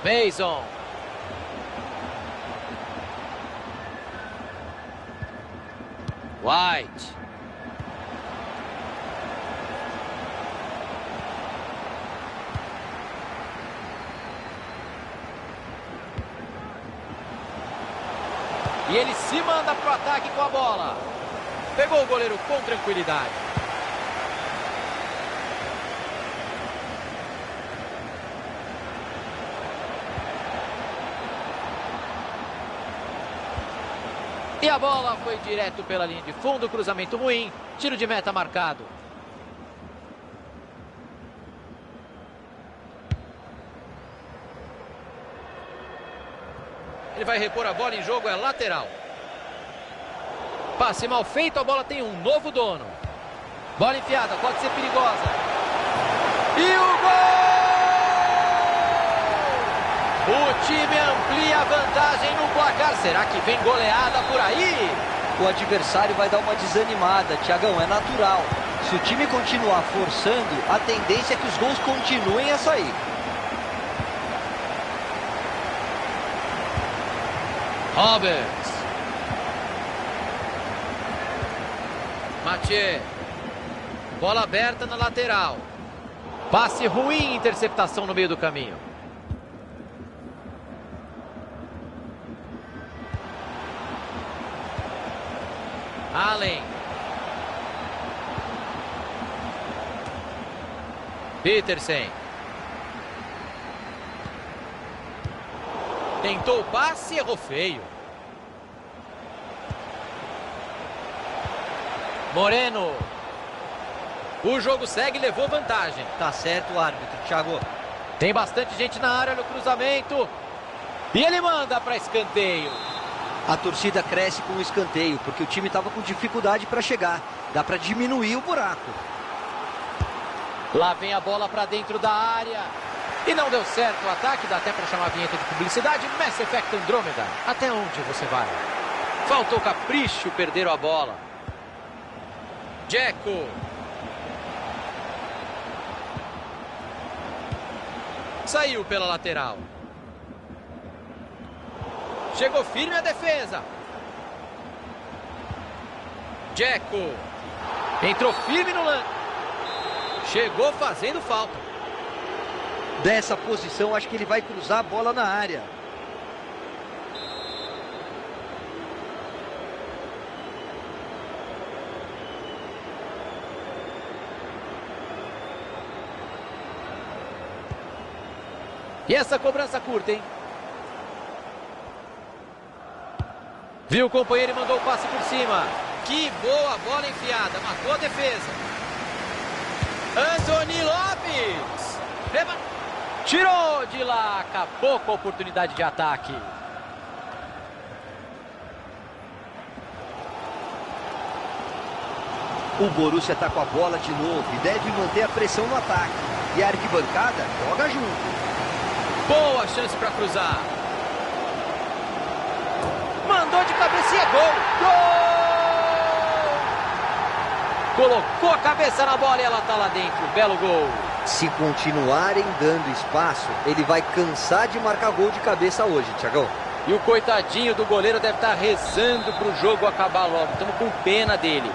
Mason. White. E ele se manda para o ataque com a bola. Pegou o goleiro com tranquilidade. E a bola foi direto pela linha de fundo, cruzamento ruim, tiro de meta marcado. Ele vai repor a bola em jogo, é lateral. Passe mal feito, a bola tem um novo dono. Bola enfiada, pode ser perigosa. E o gol! O time amplia a vantagem no placar. Será que vem goleada por aí? O adversário vai dar uma desanimada, Thiagão, é natural. Se o time continuar forçando, a tendência é que os gols continuem a sair. Roberts. Mathieu. Bola aberta na lateral. Passe ruim, interceptação no meio do caminho. Allen. Petersen. Tentou o passe e errou feio. Moreno. O jogo segue e levou vantagem. Tá certo o árbitro, Thiago. Tem bastante gente na área no cruzamento. E ele manda para escanteio. A torcida cresce com o escanteio, porque o time estava com dificuldade para chegar. Dá para diminuir o buraco. Lá vem a bola para dentro da área. E não deu certo o ataque, dá até para chamar a vinheta de publicidade. Mass Effect Andromeda. Até onde você vai? Faltou capricho, perderam a bola. Dzeko. Saiu pela lateral. Chegou firme a defesa. Dzeko. Entrou firme no lance. Chegou fazendo falta. Dessa posição, acho que ele vai cruzar a bola na área. E essa cobrança curta, hein? Viu o companheiro e mandou o passe por cima. Que boa bola enfiada. Matou a defesa. Anthony Lopes. Tirou de lá. Acabou com a oportunidade de ataque. O Borussia está com a bola de novo e deve manter a pressão no ataque. E a arquibancada joga junto. Boa chance para cruzar. Mandou de cabeça e é gol. Gol! Colocou a cabeça na bola e ela tá lá dentro. Belo gol. Se continuarem dando espaço, ele vai cansar de marcar gol de cabeça hoje, Thiagão. E o coitadinho do goleiro deve estar rezando para o jogo acabar logo. Estamos com pena dele.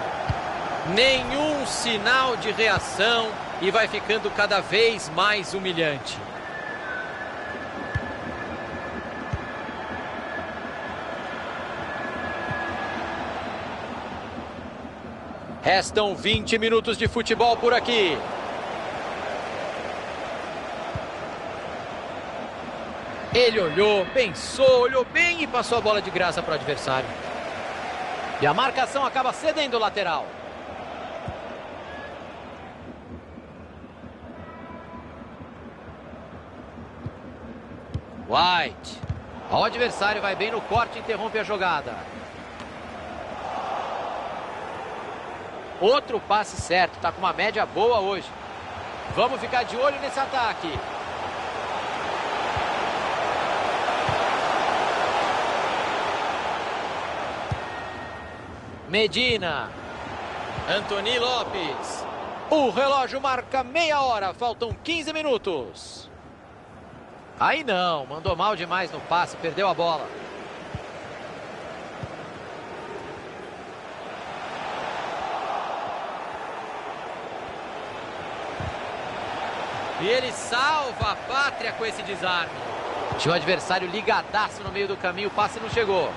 Nenhum sinal de reação e vai ficando cada vez mais humilhante. Restam 20 minutos de futebol por aqui. Ele olhou, pensou, olhou bem e passou a bola de graça para o adversário. E a marcação acaba cedendo o lateral. White. O adversário vai bem no corte e interrompe a jogada. Outro passe certo, tá com uma média boa hoje. Vamos ficar de olho nesse ataque. Medina. Anthony Lopes. O relógio marca meia hora, faltam 15 minutos. Aí não, mandou mal demais no passe, perdeu a bola. E ele salva a pátria com esse desarme. Tinha o adversário ligadaço no meio do caminho, o passe não chegou.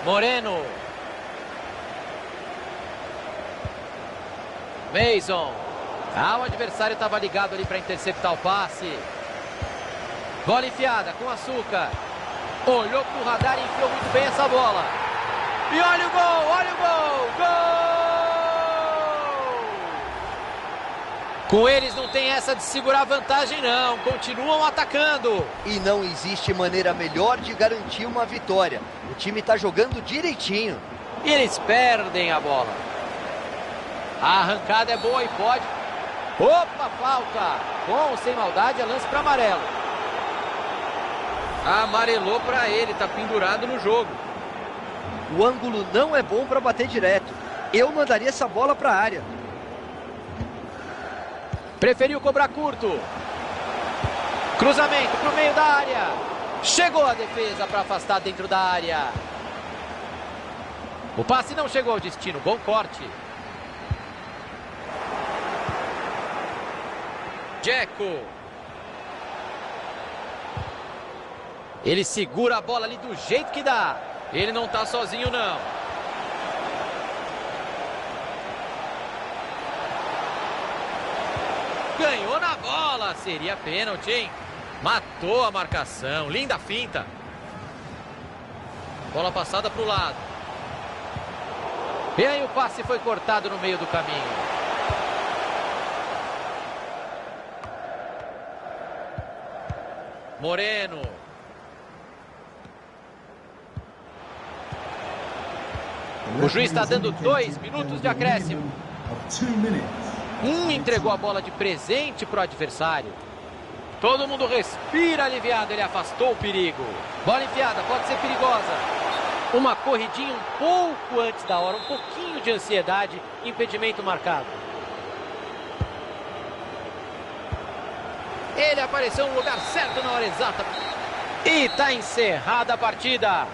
Moreno. Mason. O adversário estava ligado ali para interceptar o passe. Bola enfiada com açúcar. Olhou para o radar e enfiou muito bem essa bola. E olha o gol, olha o gol! Gol! Com eles não tem essa de segurar vantagem não, continuam atacando. E não existe maneira melhor de garantir uma vitória. O time está jogando direitinho. E eles perdem a bola. A arrancada é boa e pode... Opa, falta! Com ou sem maldade, é lance para amarelo. Amarelou para ele, tá pendurado no jogo. O ângulo não é bom para bater direto. Eu mandaria essa bola para a área. Preferiu cobrar curto. Cruzamento para o meio da área. Chegou a defesa para afastar dentro da área. O passe não chegou ao destino, bom corte. Dzeko. Ele segura a bola ali do jeito que dá. Ele não tá sozinho não. Ganhou na bola. Seria pênalti, hein? Matou a marcação. Linda finta. Bola passada pro lado. E aí o passe foi cortado no meio do caminho. Moreno. O juiz está dando 2 minutos de acréscimo. Entregou a bola de presente para o adversário. Todo mundo respira aliviado, ele afastou o perigo. Bola enfiada, pode ser perigosa. Uma corridinha um pouco antes da hora, um pouquinho de ansiedade, impedimento marcado. Ele apareceu no lugar certo na hora exata. E está encerrada a partida.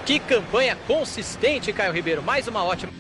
Que campanha consistente, Caio Ribeiro. Mais uma ótima...